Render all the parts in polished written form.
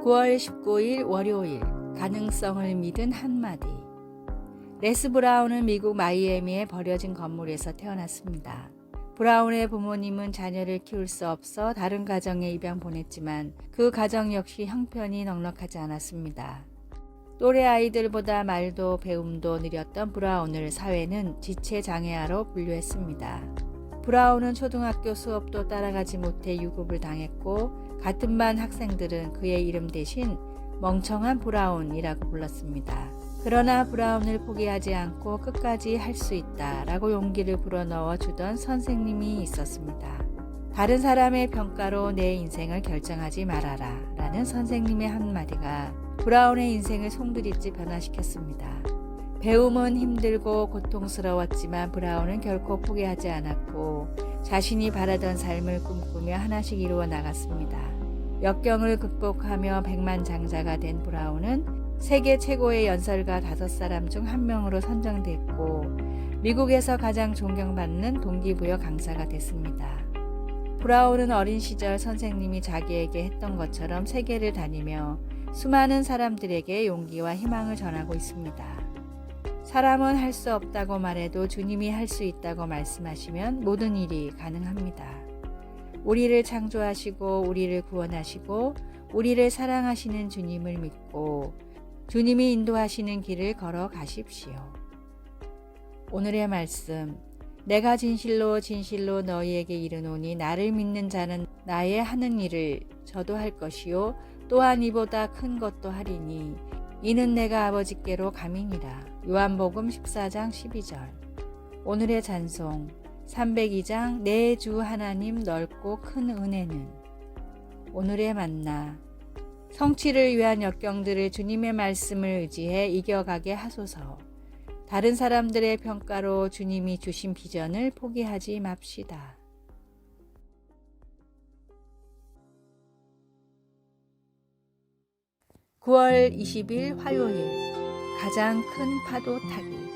9월 19일 월요일 가능성을 믿은 한마디. 레스 브라운은 미국 마이애미의 버려진 건물에서 태어났습니다. 브라운의 부모님은 자녀를 키울 수 없어 다른 가정에 입양 보냈지만 그 가정 역시 형편이 넉넉하지 않았습니다. 또래 아이들보다 말도 배움도 느렸던 브라운을 사회는 지체장애아로 분류했습니다. 브라운은 초등학교 수업도 따라가지 못해 유급을 당했고 같은 반 학생들은 그의 이름 대신 멍청한 브라운이라고 불렀습니다. 그러나 브라운을 포기하지 않고 끝까지 할 수 있다라고 용기를 불어넣어 주던 선생님이 있었습니다. 다른 사람의 평가로 내 인생을 결정하지 말아라 라는 선생님의 한마디가 브라운의 인생을 송두리째 변화시켰습니다. 배움은 힘들고 고통스러웠지만 브라운은 결코 포기하지 않았고 자신이 바라던 삶을 꿈꾸며 하나씩 이루어 나갔습니다. 역경을 극복하며 백만장자가 된 브라운은 세계 최고의 연설가 5사람 중 한 명으로 선정됐고 미국에서 가장 존경받는 동기부여 강사가 됐습니다. 브라운은 어린 시절 선생님이 자기에게 했던 것처럼 세계를 다니며 수많은 사람들에게 용기와 희망을 전하고 있습니다. 사람은 할 수 없다고 말해도 주님이 할 수 있다고 말씀하시면 모든 일이 가능합니다. 우리를 창조하시고 우리를 구원하시고 우리를 사랑하시는 주님을 믿고 주님이 인도하시는 길을 걸어가십시오. 오늘의 말씀. 내가 진실로 진실로 너희에게 이르노니 나를 믿는 자는 나의 하는 일을 저도 할 것이요 또한 이보다 큰 것도 하리니 이는 내가 아버지께로 감이니라. 요한복음 14장 12절. 오늘의 찬송 302장 내 주 하나님 넓고 큰 은혜는. 오늘의 만나. 성취를 위한 역경들을 주님의 말씀을 의지해 이겨가게 하소서. 다른 사람들의 평가로 주님이 주신 비전을 포기하지 맙시다. (9월 20일) 화요일. 가장 큰 파도 타기.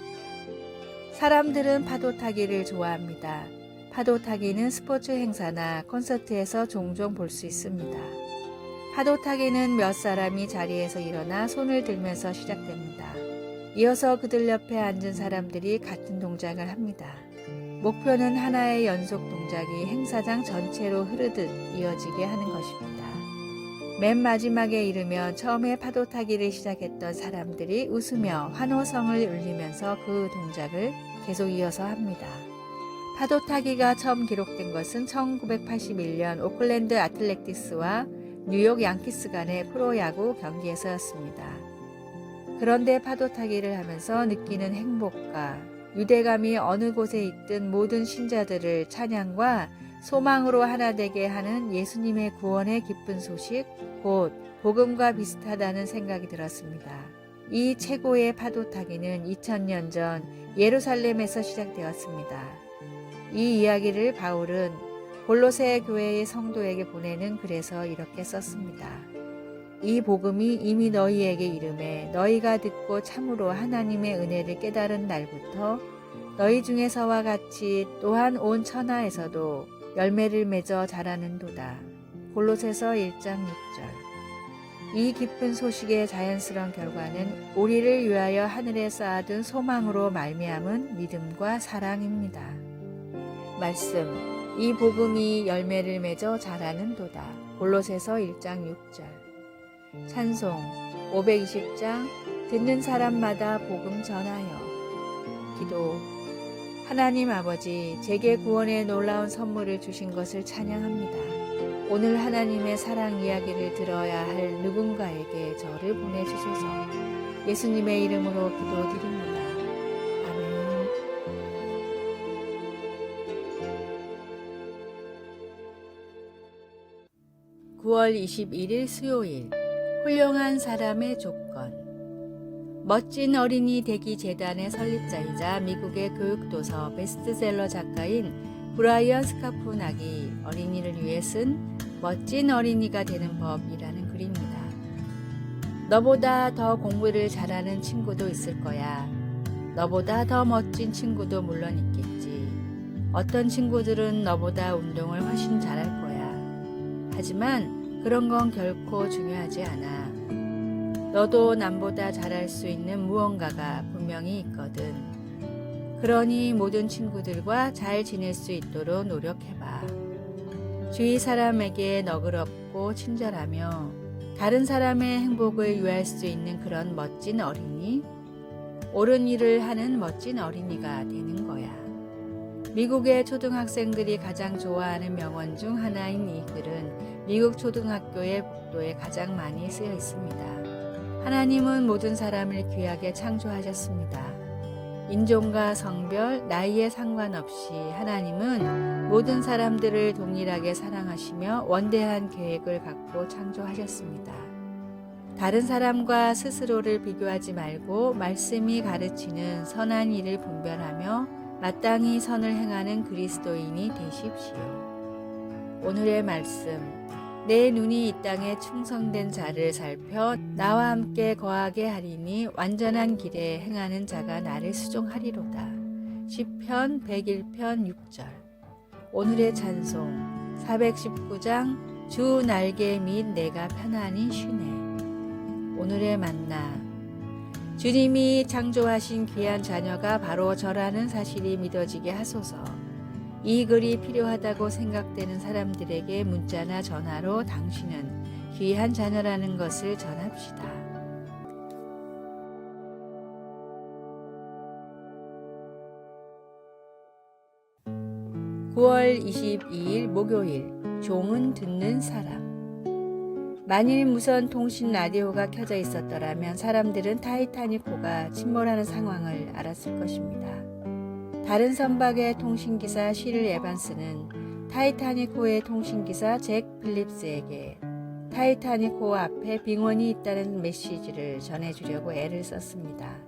사람들은 파도 타기를 좋아합니다. 파도 타기는 스포츠 행사나 콘서트에서 종종 볼 수 있습니다. 파도 타기는 몇 사람이 자리에서 일어나 손을 들면서 시작됩니다. 이어서 그들 옆에 앉은 사람들이 같은 동작을 합니다. 목표는 하나의 연속 동작이 행사장 전체로 흐르듯 이어지게 하는 것입니다. 맨 마지막에 이르면 처음에 파도 타기를 시작했던 사람들이 웃으며 환호성을 울리면서 그 동작을 계속 이어서 합니다. 파도 타기가 처음 기록된 것은 1981년 오클랜드 아틀레틱스와 뉴욕 양키스 간의 프로야구 경기에서였습니다. 그런데 파도 타기를 하면서 느끼는 행복과 유대감이 어느 곳에 있든 모든 신자들을 찬양과 소망으로 하나 되게 하는 예수님의 구원의 기쁜 소식, 곧 복음과 비슷하다는 생각이 들었습니다. 이 최고의 파도 타기는 2000년 전 예루살렘에서 시작되었습니다. 이 이야기를 바울은 골로새 교회의 성도에게 보내는 글에서 이렇게 썼습니다. 이 복음이 이미 너희에게 이르매 너희가 듣고 참으로 하나님의 은혜를 깨달은 날부터 너희 중에서와 같이 또한 온 천하에서도 열매를 맺어 자라는도다. 골로새서 1장 6절. 이 기쁜 소식의 자연스러운 결과는 우리를 위하여 하늘에 쌓아둔 소망으로 말미암은 믿음과 사랑입니다. 말씀. 이 복음이 열매를 맺어 자라는도다. 골로새서 1장 6절. 찬송 520장 듣는 사람마다 복음 전하여. 기도. 하나님 아버지, 제게 구원의 놀라운 선물을 주신 것을 찬양합니다. 오늘 하나님의 사랑 이야기를 들어야 할 누군가에게 저를 보내주소서. 예수님의 이름으로 기도드립니다. 아멘. (9월 21일) 수요일. 훌륭한 사람의 조건. 멋진 어린이 되기 재단의 설립자이자 미국의 교육도서 베스트셀러 작가인 브라이언 스카포낙이 어린이를 위해 쓴 멋진 어린이가 되는 법이라는 글입니다. 너보다 더 공부를 잘하는 친구도 있을 거야. 너보다 더 멋진 친구도 물론 있겠지. 어떤 친구들은 너보다 운동을 훨씬 잘할 거야. 하지만 그런 건 결코 중요하지 않아. 너도 남보다 잘할 수 있는 무언가가 분명히 있거든. 그러니 모든 친구들과 잘 지낼 수 있도록 노력해봐. 주위 사람에게 너그럽고 친절하며 다른 사람의 행복을 위할 수 있는 그런 멋진 어린이, 옳은 일을 하는 멋진 어린이가 되는 거야. 미국의 초등학생들이 가장 좋아하는 명언 중 하나인 이 글은 미국 초등학교의 복도에 가장 많이 쓰여 있습니다. 하나님은 모든 사람을 귀하게 창조하셨습니다. 인종과 성별, 나이에 상관없이 하나님은 모든 사람들을 동일하게 사랑하시며 원대한 계획을 갖고 창조하셨습니다. 다른 사람과 스스로를 비교하지 말고 말씀이 가르치는 선한 일을 분별하며 마땅히 선을 행하는 그리스도인이 되십시오. 오늘의 말씀. 내 눈이 이 땅에 충성된 자를 살펴 나와 함께 거하게 하리니 완전한 길에 행하는 자가 나를 수종하리로다. 시편 101편 6절. 오늘의 찬송 419장 주 날개 및 내가 편안히 쉬네. 오늘의 만나. 주님이 창조하신 귀한 자녀가 바로 저라는 사실이 믿어지게 하소서. 이 글이 필요하다고 생각되는 사람들에게 문자나 전화로 당신은 귀한 자녀라는 것을 전합시다. (9월 22일) 목요일. 종은 듣는 사람. 만일 무선 통신 라디오가 켜져 있었더라면 사람들은 타이타닉호가 침몰하는 상황을 알았을 것입니다. 다른 선박의 통신기사 시를 에반스는 타이타닉호의 통신기사 잭 필립스에게 타이타닉호 앞에 빙원이 있다는 메시지를 전해주려고 애를 썼습니다.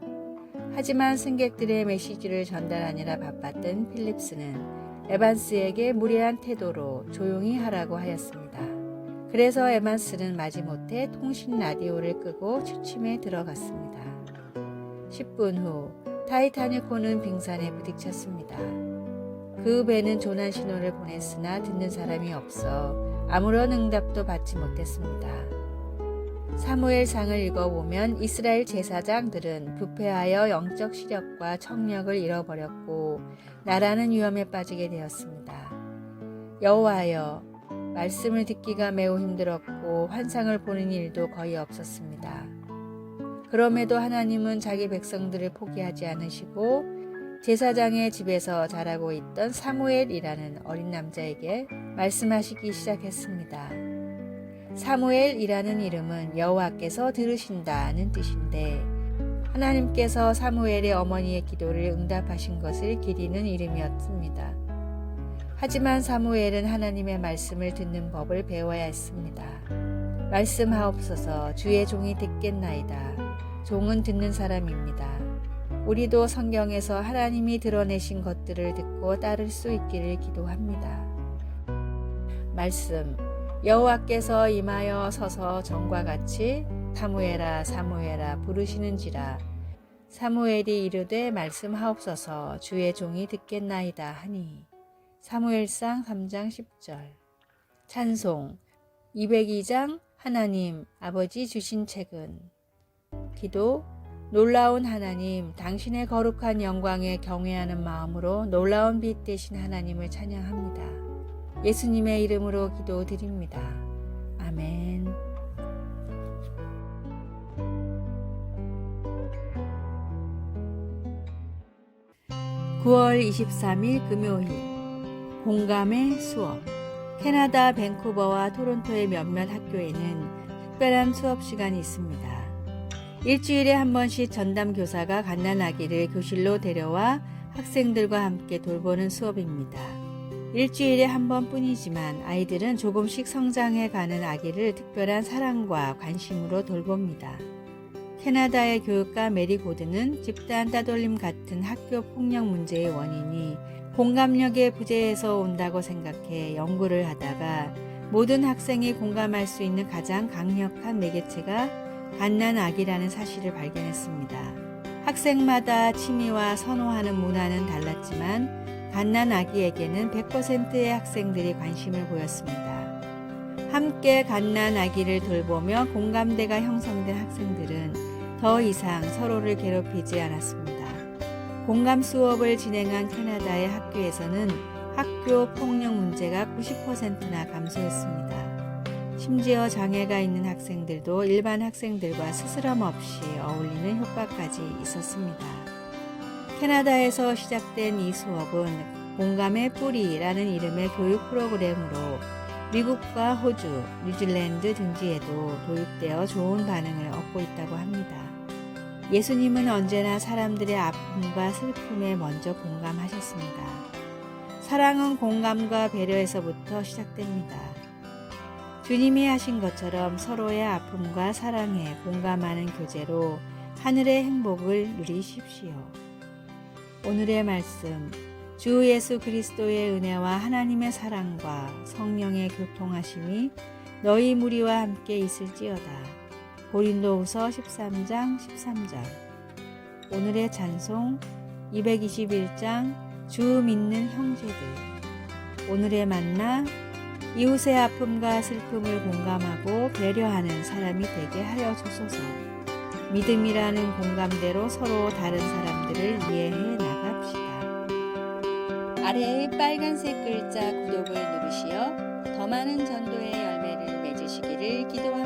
하지만 승객들의 메시지를 전달하느라 바빴던 필립스는 에반스에게 무례한 태도로 조용히 하라고 하였습니다. 그래서 에반스는 마지못해 통신 라디오를 끄고 취침에 들어갔습니다. 10분 후 타이타닉호는 빙산에 부딪혔습니다. 그 배는 조난 신호를 보냈으나 듣는 사람이 없어 아무런 응답도 받지 못했습니다. 사무엘상을 읽어보면 이스라엘 제사장들은 부패하여 영적 시력과 청력을 잃어버렸고 나라는 위험에 빠지게 되었습니다. 여호와여, 말씀을 듣기가 매우 힘들었고 환상을 보는 일도 거의 없었습니다. 그럼에도 하나님은 자기 백성들을 포기하지 않으시고 제사장의 집에서 자라고 있던 사무엘이라는 어린 남자에게 말씀하시기 시작했습니다. 사무엘이라는 이름은 여호와께서 들으신다는 뜻인데 하나님께서 사무엘의 어머니의 기도를 응답하신 것을 기리는 이름이었습니다. 하지만 사무엘은 하나님의 말씀을 듣는 법을 배워야 했습니다. 말씀하옵소서, 주의 종이 듣겠나이다. 종은 듣는 사람입니다. 우리도 성경에서 하나님이 드러내신 것들을 듣고 따를 수 있기를 기도합니다. 말씀. 여호와께서 임하여 서서 전과 같이 사무엘아 사무엘아 부르시는지라. 사무엘이 이르되 말씀하옵소서, 주의 종이 듣겠나이다 하니. 사무엘상 3장 10절. 찬송 202장 하나님 아버지 주신 책은. 기도. 놀라운 하나님, 당신의 거룩한 영광에 경외하는 마음으로 놀라운 빛 되신 하나님을 찬양합니다. 예수님의 이름으로 기도드립니다. 아멘. (9월 23일) 금요일. 공감의 수업. 캐나다 밴쿠버와 토론토의 몇몇 학교에는 특별한 수업 시간이 있습니다. 일주일에 한 번씩 전담 교사가 갓난아기를 교실로 데려와 학생들과 함께 돌보는 수업입니다. 일주일에 한 번뿐이지만 아이들은 조금씩 성장해가는 아기를 특별한 사랑과 관심으로 돌봅니다. 캐나다의 교육가 메리 고드는 집단 따돌림 같은 학교 폭력 문제의 원인이 공감력의 부재에서 온다고 생각해 연구를 하다가 모든 학생이 공감할 수 있는 가장 강력한 매개체가 갓난아기라는 사실을 발견했습니다. 학생마다 취미와 선호하는 문화는 달랐지만 갓난아기에게는 100%의 학생들이 관심을 보였습니다. 함께 갓난 아기를 돌보며 공감대가 형성된 학생들은 더 이상 서로를 괴롭히지 않았습니다. 공감 수업을 진행한 캐나다의 학교에서는 학교 폭력 문제가 90%나 감소했습니다. 심지어 장애가 있는 학생들도 일반 학생들과 스스럼 없이 어울리는 효과까지 있었습니다. 캐나다에서 시작된 이 수업은 공감의 뿌리라는 이름의 교육 프로그램으로 미국과 호주, 뉴질랜드 등지에도 도입되어 좋은 반응을 얻고 있다고 합니다. 예수님은 언제나 사람들의 아픔과 슬픔에 먼저 공감하셨습니다. 사랑은 공감과 배려에서부터 시작됩니다. 주님이 하신 것처럼 서로의 아픔과 사랑에 공감하는 교제로 하늘의 행복을 누리십시오. 오늘의 말씀, 주 예수 그리스도의 은혜와 하나님의 사랑과 성령의 교통하심이 너희 무리와 함께 있을지어다. 고린도후서 13장 13절. 오늘의 찬송 221장 주 믿는 형제들. 오늘의 만나 이웃의 아픔과 슬픔을 공감하고 배려하는 사람이 되게 하여 주소서. 믿음이라는 공감대로 서로 다른 사람들을 이해해 나갑시다. 아래의 빨간색 글자 구독을 누르시어 더 많은 전도의 열매를 맺으시기를 기도합니다.